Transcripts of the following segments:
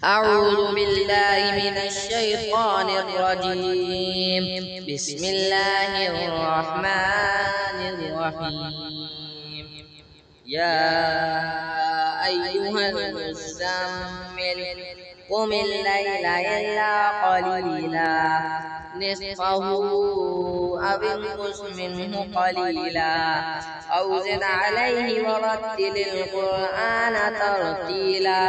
أعوذ بالله من الشيطان الرجيم. بسم الله الرحمن الرحيم. يا أيها المزمل قم الليل إلا قليلا نصفه أو انقص منه قليلا أو زد عليه ورتل القرآن ترتيلا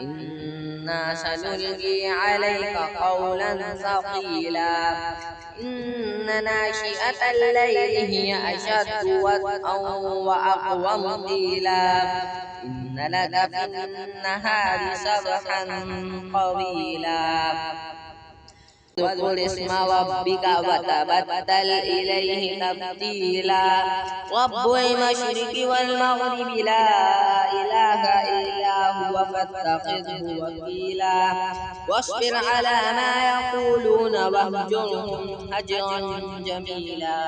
إنا سنلقي عليك قولا ثقيلا إن ناشئة الليل هي أشد وطئا وأقوم قيلا إن لك في النهار سبحا طويلا واذكر اسم ربك وتبتل إليه تبتيلا رب المشرق والمغرب لا إله إلا هو فاتخذه وكيلا واصبر على ما يقولون واهجرهم هجرا جميلا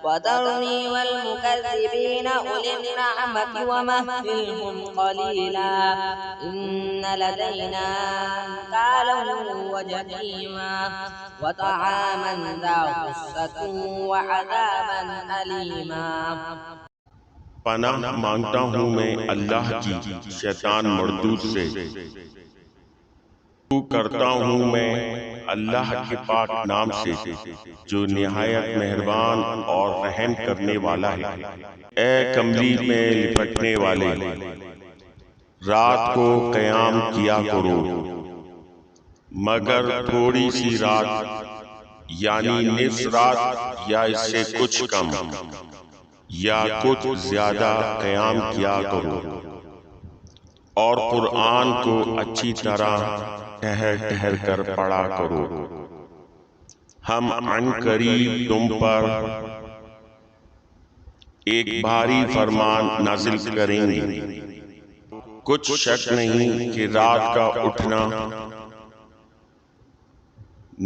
وذرني والمكذبين أولي النعمة ومهلهم قليلا إن لدينا أنكالا وجحيما وطعاما ذا غصة وعذابا أليما. پناہ مانگتا ہوں میں اللہ کی شیطان مردود سے، کرتا ہوں میں اللہ کے پاک نام سے جو نہایت مہربان اور رحم کرنے والا ہے۔ اے کملی میں لپٹنے والے، رات کو قیام کیا کرو مگر تھوڑی سی رات، یعنی نصف رات یا اس سے کچھ کم یا کچھ زیادہ قیام کیا کرو، اور قرآن کو اچھی طرح ٹھہر ٹھہر کر پڑھا کرو۔ ہم عن قریب تم پر ایک بھاری فرمان نازل کریں گے۔ کچھ شک نہیں کہ رات کا اٹھنا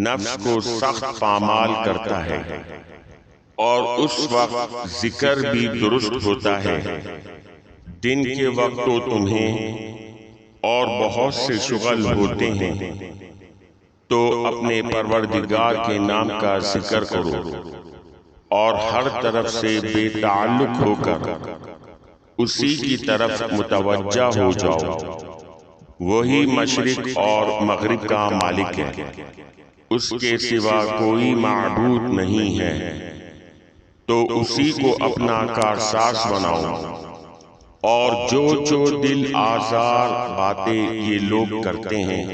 نفس کو سخت پامال کرتا ہے، اور اس وقت ذکر بھی درست ہوتا ہے۔ دن کے وقت تو تمہیں اور بہت سے شغل ہوتے ہیں، تو اپنے پروردگار کے نام کا ذکر کرو اور ہر طرف سے بے تعلق ہو کر اسی کی طرف متوجہ ہو جاؤ۔ وہی مشرق اور مغرب کا مالک ہے، اس کے سوا کوئی معبود نہیں ہے، تو اسی کو اپنا کارساز بناؤ۔ اور جو دل آزار باتیں یہ لوگ کرتے ہیں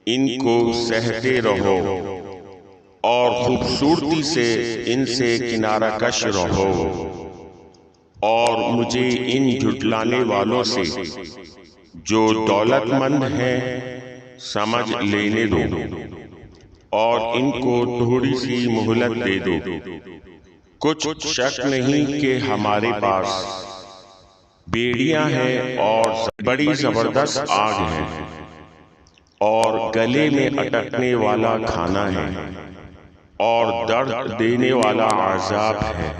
ان کو سہتے رہو، اور خوبصورتی سے ان سے کنارہ کش رہو، اور مجھے ان جھٹلانے والوں سے جو دولت مند ہیں سمجھ لینے دو، اور ان کو تھوڑی سی مہلت دے دو۔ کچھ شک نہیں کہ ہمارے پاس بیڑیاں ہیں اور بڑی زبردست آگ ہے، اور گلے میں اٹکنے والا کھانا ہے، اور درد دینے والا عذاب ہے۔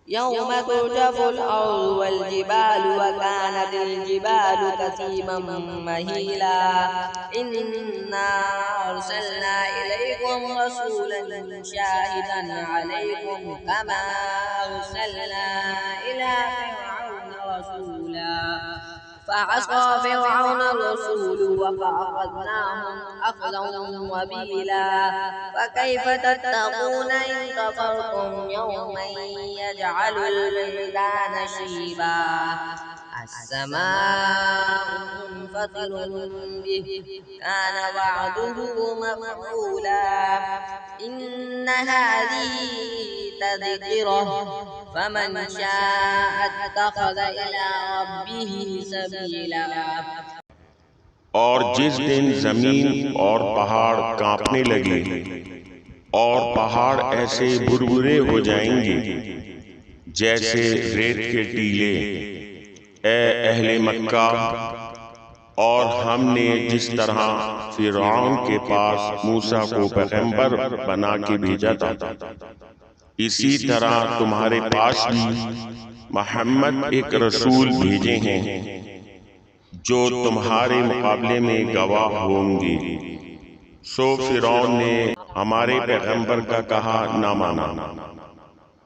يوم ترجف الأرض والجبال وكانت الجبال كثيبا مهيلا إنا أرسلنا إليكم رسولا شاهدا عليكم كما أرسلنا إلى فرعون رسولا فعصى فرعون الرسول فأخذناهم أخذا وبيلا فكيف تتقون إن كفرتم يوما يجعل الولدان شيبا السماء منفطر به كان وعده مفعولا إن هذه تذكرة فمن شاء اتخذ إلى ربه سبيلا۔ اور جس دن زمین اور پہاڑ کانپنے لگے اور پہاڑ ایسے بھربھرے ہو جائیں گے جیسے ریت کے ٹیلے، اے اہل مکہ، اور ہم نے جس طرح فرعون کے پاس موسیٰ کو پیغمبر بنا کے بھیجا تھا، اسی طرح تمہارے پاس بھی محمد ایک رسول بھیجے ہیں جو تمہارے مقابلے میں گواہ ہوں گے۔ سو فرعون نے ہمارے پیغمبر کا کہا نہ مانا،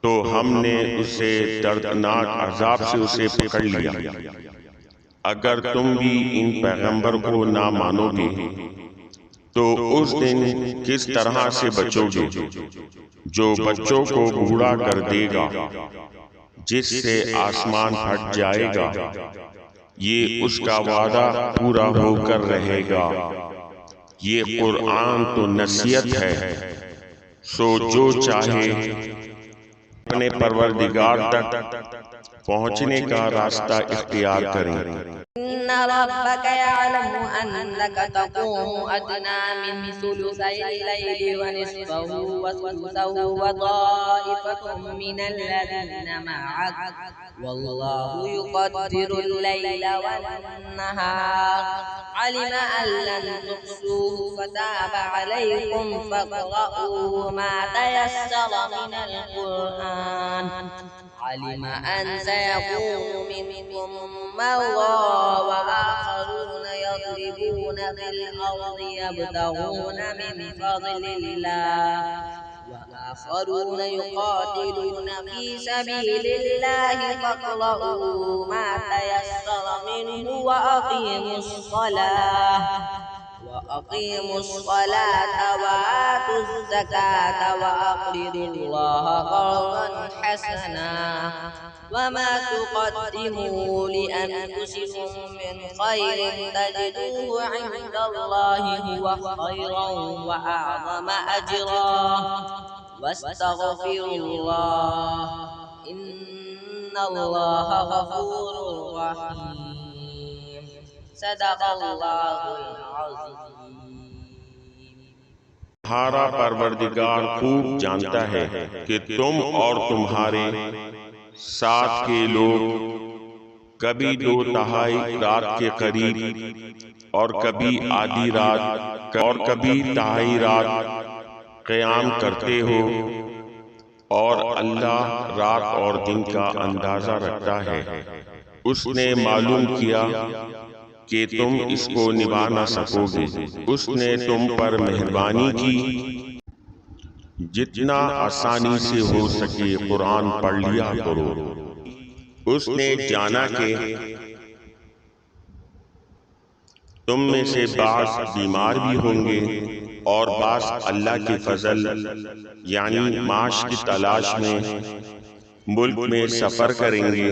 تو ہم نے اسے دردناک عذاب سے اسے پکڑ لیا۔ اگر تم بھی ان پیغمبر کو نہ مانو گے تو اس دن کس طرح سے بچو گے جو بچوں کو بوڑھا کر دے گا، جس سے آسمان پھٹ جائے گا، یہ اس کا وعدہ پورا ہو کر رہے گا۔ یہ قرآن تو نصیحت ہے، سو جو چاہے اپنے پروردگار تک پہنچنے کا راستہ اختیار کریں۔ إن ربك يعلم أنك تقوم أدنى من ثلثي الليل ونصفه وثلثه وطائفة من الذين معك والله يقدر الليل والنهار علم أن لن تحصوه فتاب عليكم فاقرؤوا ما تيسر من القرآن علم أن سيكون منكم مرضى وآخرون يضربون في الأرض يبتغون من فضل الله وآخرون يقاتلون في سبيل الله فاقرؤوا ما تيسر منه وأقيموا الصلاة وآتوا الزكاة وأقرضوا الله قرضا حسنا وما تقدموا لأنفسكم من خير تجدوه عند الله هو خيرا وأعظم أجرا واستغفروا الله إن الله غفور رحيم صدق اللہ العظیم۔ تمہارا پروردگار خوب جانتا ہے کہ تم اور تمہارے ساتھ کے لوگ کبھی 2/3 رات کے قریب اور کبھی آدھی رات اور کبھی 2/3 رات قیام کرتے ہو، اور اللہ رات اور دن کا اندازہ رکھتا ہے۔ اس نے معلوم کیا کہ تم اس کو نبھا نہ سکو گے، اس نے تم پر مہربانی کی۔ جتنا آسانی سے ہو سکے قرآن پڑھ لیا کرو۔ اس نے جانا کہ تم میں سے بعض بیمار بھی ہوں گے اور بعض اللہ کے فضل یعنی معاش کی تلاش میں ملک میں سفر کریں گے،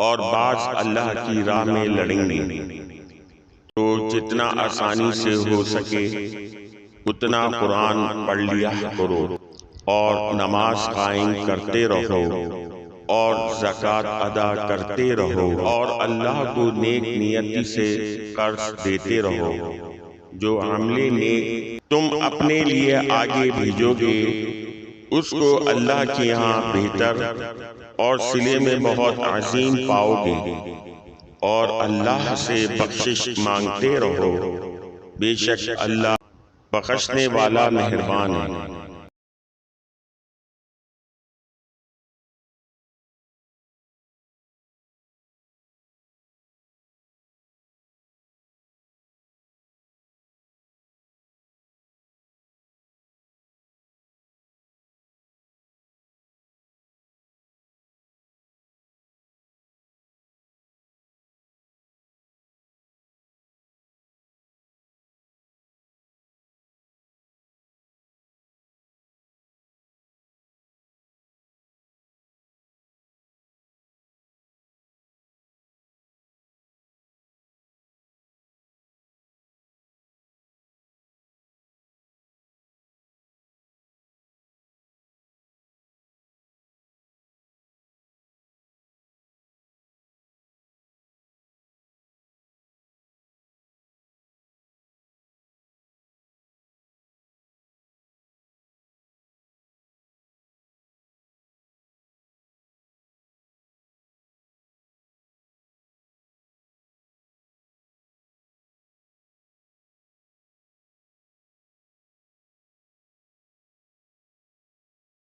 اور بعض اللہ کی راہ میں لڑیں گے۔ تو جتنا آسانی سے ہو سکے اتنا قرآن پڑھ لیا کرو، اور نماز قائم کرتے رہو، اور زکوٰۃ ادا کرتے رہو، اور اللہ کو نیک نیتی سے قرض دیتے رہو۔ جو عمل نیک تم اپنے لیے آگے بھیجو گے اس کو اللہ کے یہاں بہتر اور صلے میں بہت عظیم پاؤ گے، اور اللہ سے بخشش مانگتے رہو، بے شک اللہ بخشنے والا مہربان ہے۔